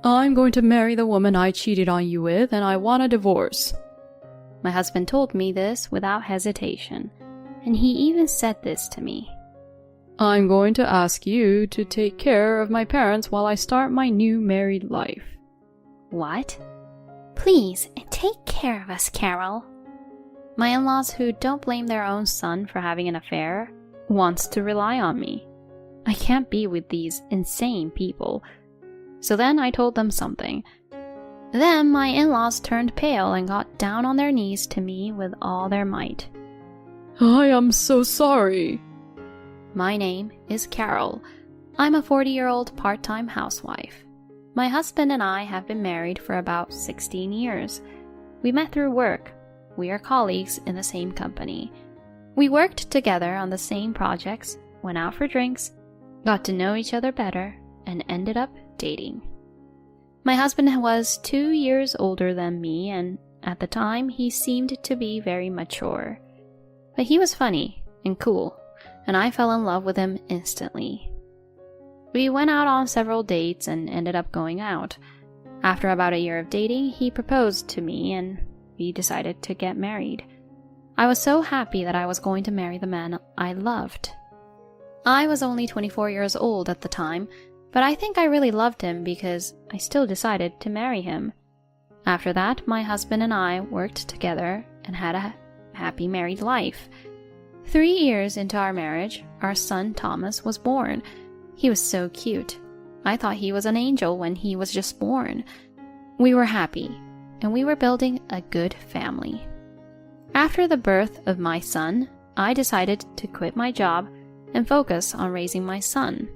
I'm going to marry the woman I cheated on you with, and I want a divorce. My husband told me this without hesitation, and he even said this to me. I'm going to ask you to take care of my parents while I start my new married life. What? Please, take care of us, Carol. My in-laws, who don't blame their own son for having an affair, wants to rely on me. I can't be with these insane people. So then I told them something. Then my in-laws turned pale and got down on their knees to me with all their might. I am so sorry. My name is Carol. I'm a 40-year-old part-time housewife. My husband and I have been married for about 16 years. We met through work. We are colleagues in the same company. We worked together on the same projects, went out for drinks, got to know each other better, and ended up dating. My husband was 2 years older than me, and at the time he seemed to be very mature. But he was funny and cool, and I fell in love with him instantly. We went out on several dates and ended up going out. After about a year of dating, he proposed to me and we decided to get married. I was so happy that I was going to marry the man I loved. I was only 24 years old at the time, but I think I really loved him because I still decided to marry him. After that, my husband and I worked together and had a happy married life. 3 years into our marriage, our son Thomas was born. He was so cute. I thought he was an angel when he was just born. We were happy, and we were building a good family. After the birth of my son, I decided to quit my job and focus on raising my son.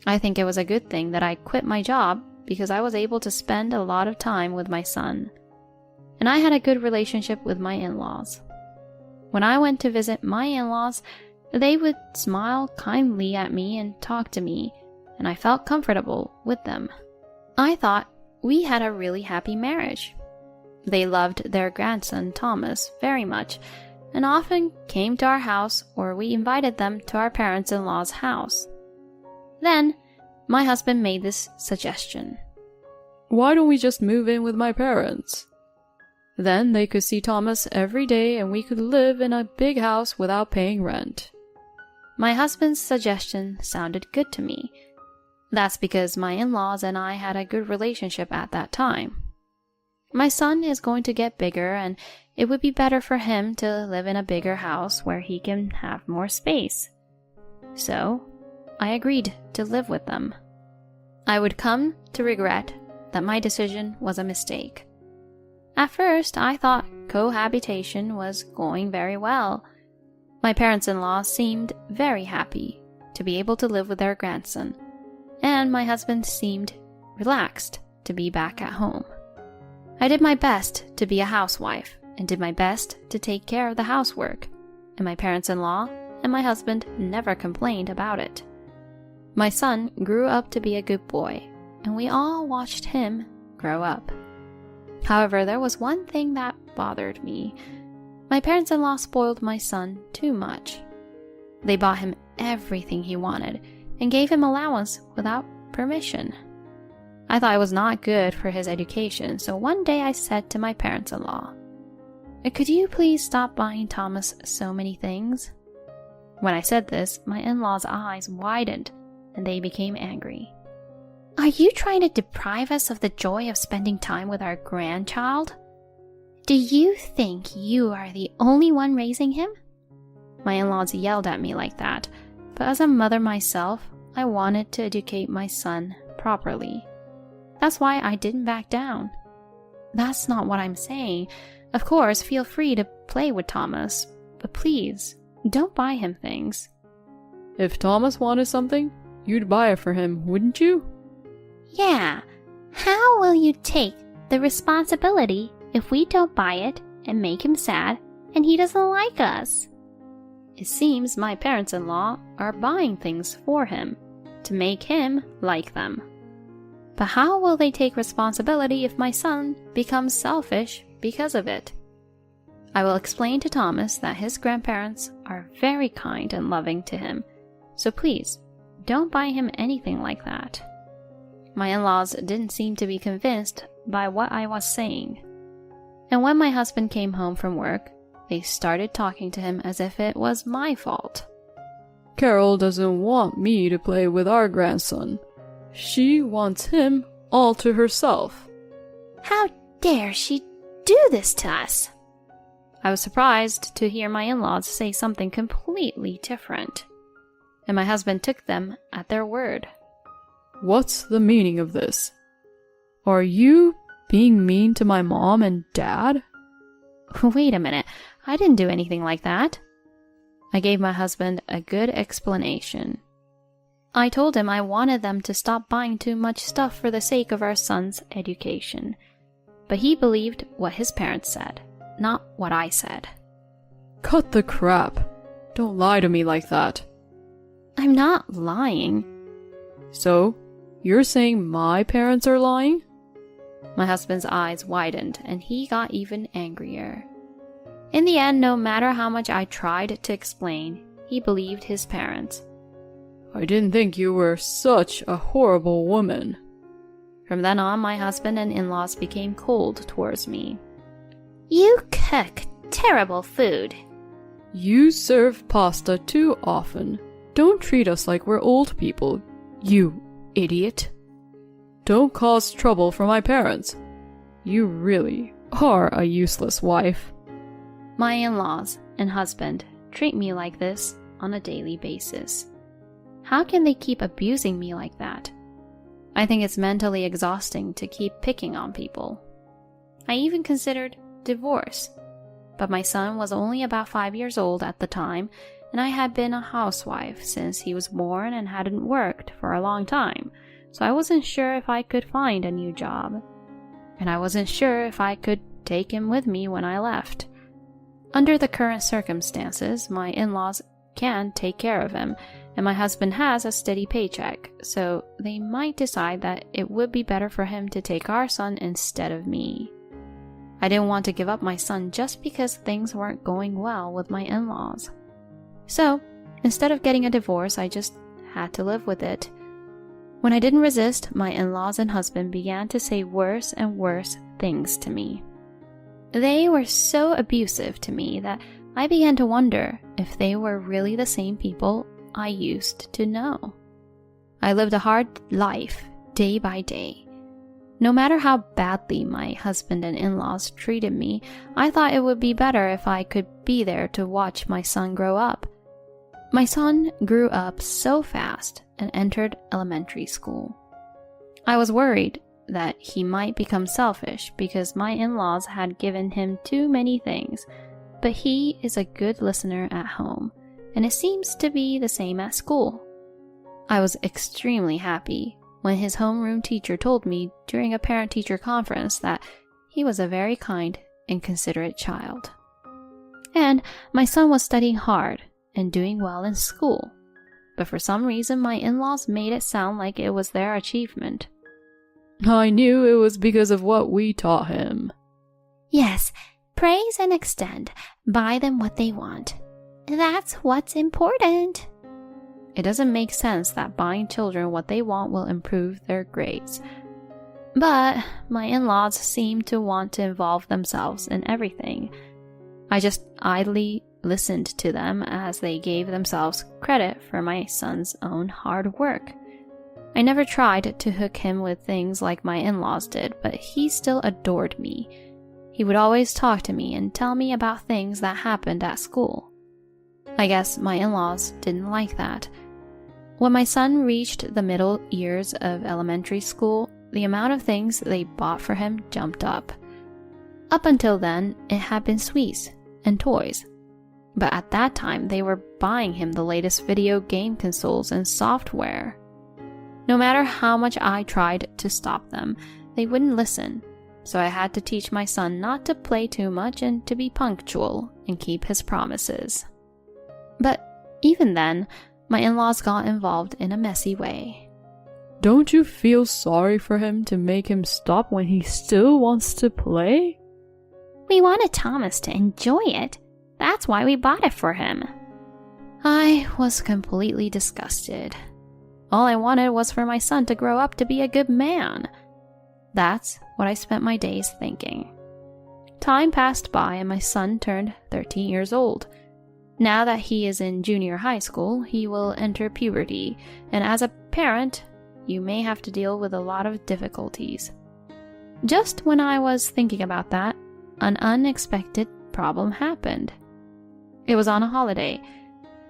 I think it was a good thing that I quit my job because I was able to spend a lot of time with my son. And I had a good relationship with my in-laws. When I went to visit my in-laws, they would smile kindly at me and talk to me, and I felt comfortable with them. I thought we had a really happy marriage. They loved their grandson Thomas very much, and often came to our house or we invited them to our parents-in-law's house. Then, my husband made this suggestion. Why don't we just move in with my parents? Then they could see Thomas every day and we could live in a big house without paying rent. My husband's suggestion sounded good to me. That's because my in-laws and I had a good relationship at that time. My son is going to get bigger and it would be better for him to live in a bigger house where he can have more space. So, I agreed to live with them. I would come to regret that my decision was a mistake. At first, I thought cohabitation was going very well. My parents-in-law seemed very happy to be able to live with their grandson, and my husband seemed relaxed to be back at home. I did my best to be a housewife and did my best to take care of the housework, and my parents-in-law and my husband never complained about it. My son grew up to be a good boy, and we all watched him grow up. However, there was one thing that bothered me. My parents-in-law spoiled my son too much. They bought him everything he wanted and gave him allowance without permission. I thought it was not good for his education, so one day I said to my parents-in-law, "Could you please stop buying Thomas so many things?" When I said this, my in-laws' eyes widened and they became angry. "Are you trying to deprive us of the joy of spending time with our grandchild? Do you think you are the only one raising him?" My in-laws yelled at me like that, but as a mother myself, I wanted to educate my son properly. That's why I didn't back down. That's not what I'm saying. Of course, feel free to play with Thomas, but please, don't buy him things. If Thomas wanted something, you'd buy it for him, wouldn't you? Yeah. How will you take the responsibility if we don't buy it and make him sad and he doesn't like us? It seems my parents-in-law are buying things for him to make him like them. But how will they take responsibility if my son becomes selfish because of it? I will explain to Thomas that his grandparents are very kind and loving to him, so please, don't buy him anything like that. My in-laws didn't seem to be convinced by what I was saying. And when my husband came home from work, they started talking to him as if it was my fault. Carol doesn't want me to play with our grandson. She wants him all to herself. How dare she do this to us? I was surprised to hear my in-laws say something completely different. And my husband took them at their word. What's the meaning of this? Are you being mean to my mom and dad? Wait a minute, I didn't do anything like that. I gave my husband a good explanation. I told him I wanted them to stop buying too much stuff for the sake of our son's education. But he believed what his parents said, not what I said. Cut the crap. Don't lie to me like that. I'm not lying. So, you're saying my parents are lying? My husband's eyes widened and he got even angrier. In the end, no matter how much I tried to explain, he believed his parents. I didn't think you were such a horrible woman. From then on, my husband and in-laws became cold towards me. You cook terrible food. You serve pasta too often. Don't treat us like we're old people, you idiot. Don't cause trouble for my parents. You really are a useless wife. My in-laws and husband treat me like this on a daily basis. How can they keep abusing me like that? I think it's mentally exhausting to keep picking on people. I even considered divorce, but my son was only about 5 years old at the time, and I had been a housewife since he was born and hadn't worked for a long time, so I wasn't sure if I could find a new job. And I wasn't sure if I could take him with me when I left. Under the current circumstances, my in-laws can take care of him, and my husband has a steady paycheck, so they might decide that it would be better for him to take our son instead of me. I didn't want to give up my son just because things weren't going well with my in-laws. So, instead of getting a divorce, I just had to live with it. When I didn't resist, my in-laws and husband began to say worse and worse things to me. They were so abusive to me that I began to wonder if they were really the same people I used to know. I lived a hard life, day by day. No matter how badly my husband and in-laws treated me, I thought it would be better if I could be there to watch my son grow up. My son grew up so fast and entered elementary school. I was worried that he might become selfish because my in-laws had given him too many things, but he is a good listener at home, and it seems to be the same at school. I was extremely happy when his homeroom teacher told me during a parent-teacher conference that he was a very kind and considerate child. And my son was studying hard and doing well in school, but for some reason my in-laws made it sound like it was their achievement. I knew it was because of what we taught him. Yes, praise and extend. Buy them what they want. That's what's important. It doesn't make sense that buying children what they want will improve their grades. But my in-laws seem to want to involve themselves in everything. I just idly listened to them as they gave themselves credit for my son's own hard work. I never tried to hook him with things like my in-laws did, but he still adored me. He would always talk to me and tell me about things that happened at school. I guess my in-laws didn't like that. When my son reached the middle years of elementary school, the amount of things they bought for him jumped up. Up until then, it had been sweets and toys. But at that time, they were buying him the latest video game consoles and software. No matter how much I tried to stop them, they wouldn't listen. So I had to teach my son not to play too much and to be punctual and keep his promises. But even then, my in-laws got involved in a messy way. Don't you feel sorry for him to make him stop when he still wants to play? We wanted Thomas to enjoy it. That's why we bought it for him. I was completely disgusted. All I wanted was for my son to grow up to be a good man. That's what I spent my days thinking. Time passed by and my son turned 13 years old. Now that he is in junior high school, he will enter puberty, and as a parent, you may have to deal with a lot of difficulties. Just when I was thinking about that, an unexpected problem happened. It was on a holiday.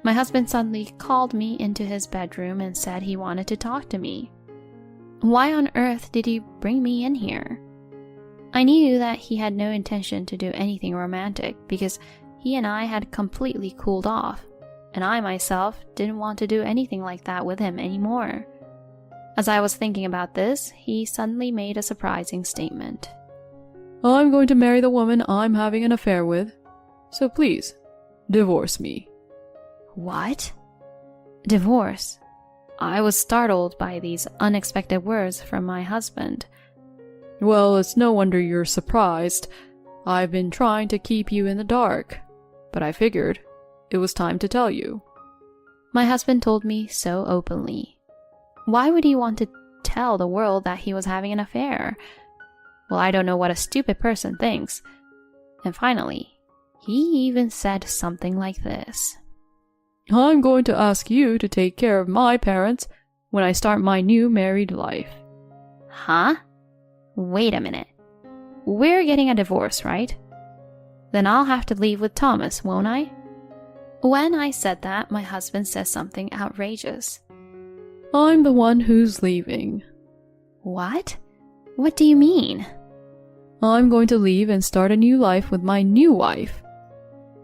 My husband suddenly called me into his bedroom and said he wanted to talk to me. Why on earth did he bring me in here? I knew that he had no intention to do anything romantic because he and I had completely cooled off, and I myself didn't want to do anything like that with him anymore. As I was thinking about this, he suddenly made a surprising statement. I'm going to marry the woman I'm having an affair with, so please, divorce me. What? Divorce? I was startled by these unexpected words from my husband. Well, it's no wonder you're surprised. I've been trying to keep you in the dark, but I figured it was time to tell you. My husband told me so openly. Why would he want to tell the world that he was having an affair? Well, I don't know what a stupid person thinks. And finally, he even said something like this. I'm going to ask you to take care of my parents when I start my new married life. Huh? Wait a minute. We're getting a divorce, right? Then I'll have to leave with Thomas, won't I? When I said that, my husband said something outrageous. I'm the one who's leaving. What? What do you mean? I'm going to leave and start a new life with my new wife.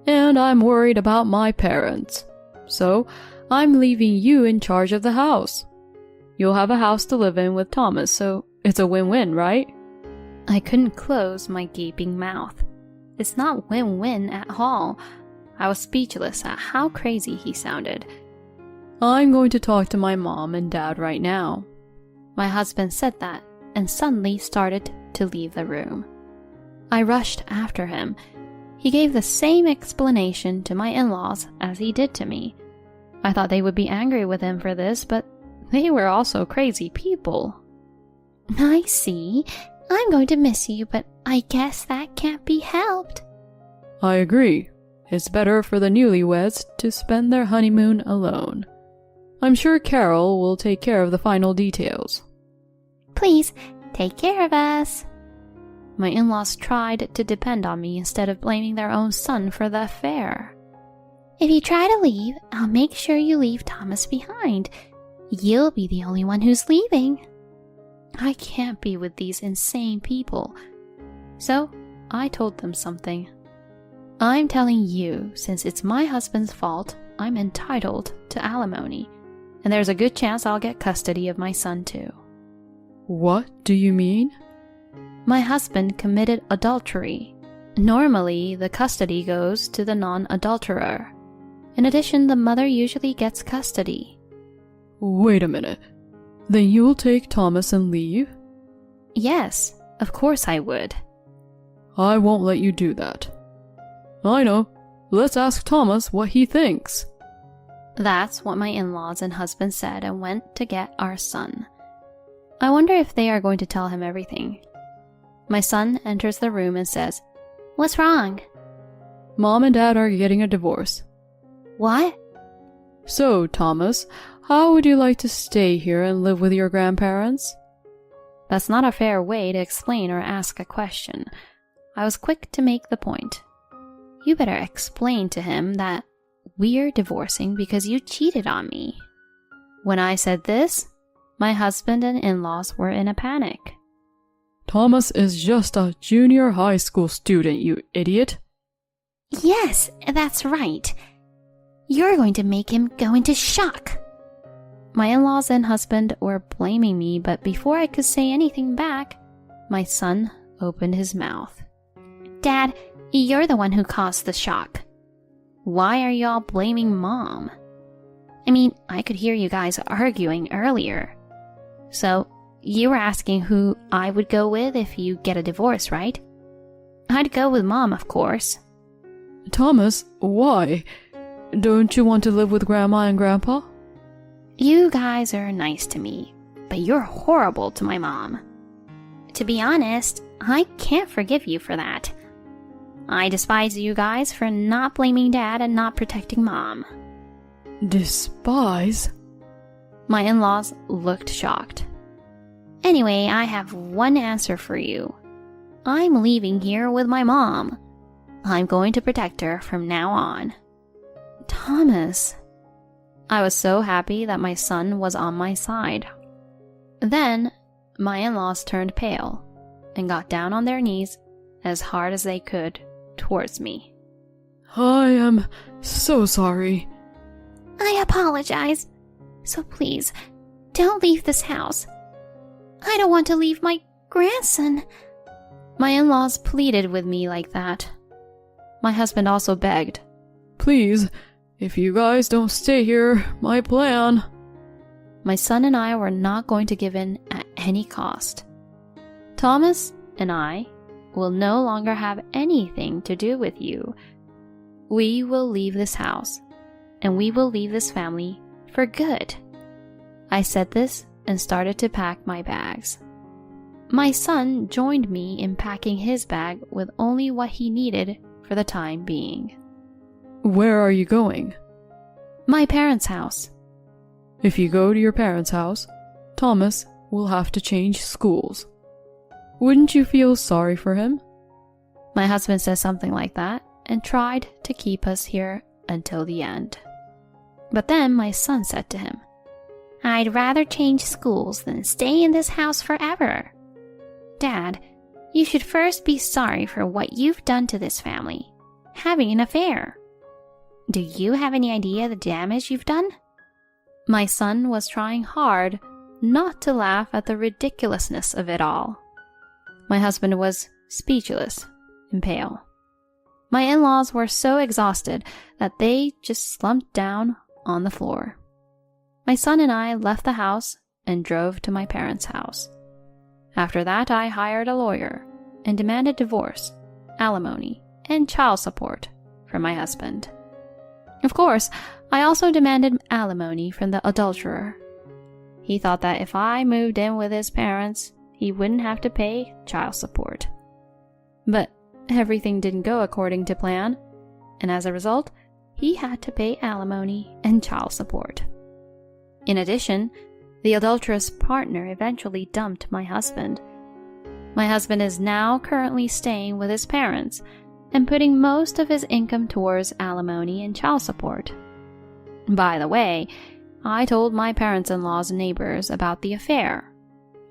And I'm worried about my parents. So, I'm leaving you in charge of the house. You'll have a house to live in with Thomas, so it's a win-win, right? I couldn't close my gaping mouth. It's not win-win at all. I was speechless at how crazy he sounded. I'm going to talk to my mom and dad right now. My husband said that and suddenly started to leave the room. I rushed after him. He gave the same explanation to my in-laws as he did to me. I thought they would be angry with him for this, but they were also crazy people. I see. I'm going to miss you, but I guess that can't be helped. I agree. It's better for the newlyweds to spend their honeymoon alone. I'm sure Carol will take care of the final details. Please, take care of us. My in-laws tried to depend on me instead of blaming their own son for the affair. If you try to leave, I'll make sure you leave Thomas behind. You'll be the only one who's leaving. I can't be with these insane people. So, I told them something. I'm telling you, since it's my husband's fault, I'm entitled to alimony. And there's a good chance I'll get custody of my son too. What do you mean? My husband committed adultery. Normally, the custody goes to the non-adulterer. In addition, the mother usually gets custody. Wait a minute. Then you'll take Thomas and leave? Yes, of course I would. I won't let you do that. I know. Let's ask Thomas what he thinks. That's what my in-laws and husband said and went to get our son. I wonder if they are going to tell him everything. My son enters the room and says, "What's wrong?" Mom and Dad are getting a divorce. What? So, Thomas, how would you like to stay here and live with your grandparents? That's not a fair way to explain or ask a question. I was quick to make the point. You better explain to him that we're divorcing because you cheated on me. When I said this, my husband and in-laws were in a panic. Thomas is just a junior high school student, you idiot. Yes, that's right. You're going to make him go into shock. My in-laws and husband were blaming me, but before I could say anything back, my son opened his mouth. Dad, you're the one who caused the shock. Why are y'all blaming Mom? I mean, I could hear you guys arguing earlier. So, you were asking who I would go with if you get a divorce, right? I'd go with Mom, of course. Thomas, why? Don't you want to live with Grandma and Grandpa? You guys are nice to me, but you're horrible to my mom. To be honest, I can't forgive you for that. I despise you guys for not blaming Dad and not protecting Mom. Despise? My in-laws looked shocked. Anyway, I have one answer for you. I'm leaving here with my mom. I'm going to protect her from now on. Thomas. I was so happy that my son was on my side. Then, my in-laws turned pale and got down on their knees as hard as they could towards me. I am so sorry. I apologize. So please, don't leave this house. I don't want to leave my grandson. My in-laws pleaded with me like that. My husband also begged. Please, if you guys don't stay here, my plan. My son and I were not going to give in at any cost. Thomas and I will no longer have anything to do with you. We will leave this house, and we will leave this family for good. I said this and started to pack my bags. My son joined me in packing his bag with only what he needed for the time being. Where are you going? My parents' house. If you go to your parents' house, Thomas will have to change schools. Wouldn't you feel sorry for him? My husband said something like that and tried to keep us here until the end. But then my son said to him, I'd rather change schools than stay in this house forever. Dad, you should first be sorry for what you've done to this family, having an affair. Do you have any idea the damage you've done? My son was trying hard not to laugh at the ridiculousness of it all. My husband was speechless and pale. My in-laws were so exhausted that they just slumped down on the floor. My son and I left the house and drove to my parents' house. After that, I hired a lawyer and demanded divorce, alimony, and child support from my husband. Of course, I also demanded alimony from the adulterer. He thought that if I moved in with his parents, he wouldn't have to pay child support. But everything didn't go according to plan, and as a result, he had to pay alimony and child support. In addition, the adulterous partner eventually dumped my husband. My husband is now currently staying with his parents and putting most of his income towards alimony and child support. By the way, I told my parents-in-law's neighbors about the affair,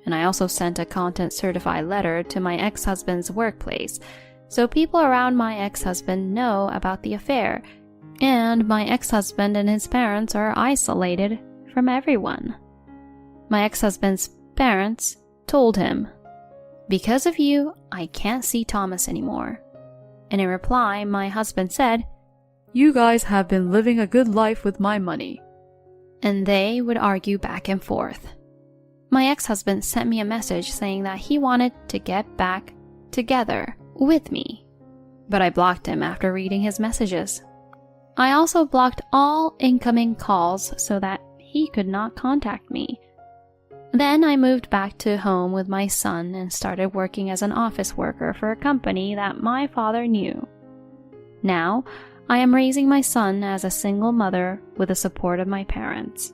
and I also sent a content-certified letter to my ex-husband's workplace, so people around my ex-husband know about the affair, and my ex-husband and his parents are isolated from everyone. My ex-husband's parents told him, "Because of you, I can't see Thomas anymore." And in reply, my husband said, You guys have been living a good life with my money. And they would argue back and forth. My ex-husband sent me a message saying that he wanted to get back together with me, but I blocked him after reading his messages. I also blocked all incoming calls so that he could not contact me. Then I moved back to home with my son and started working as an office worker for a company that my father knew. Now, I am raising my son as a single mother with the support of my parents.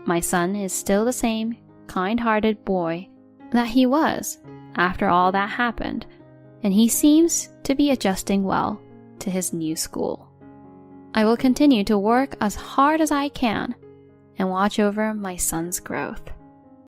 My son is still the same kind-hearted boy that he was after all that happened, and he seems to be adjusting well to his new school. I will continue to work as hard as I can and watch over my son's growth.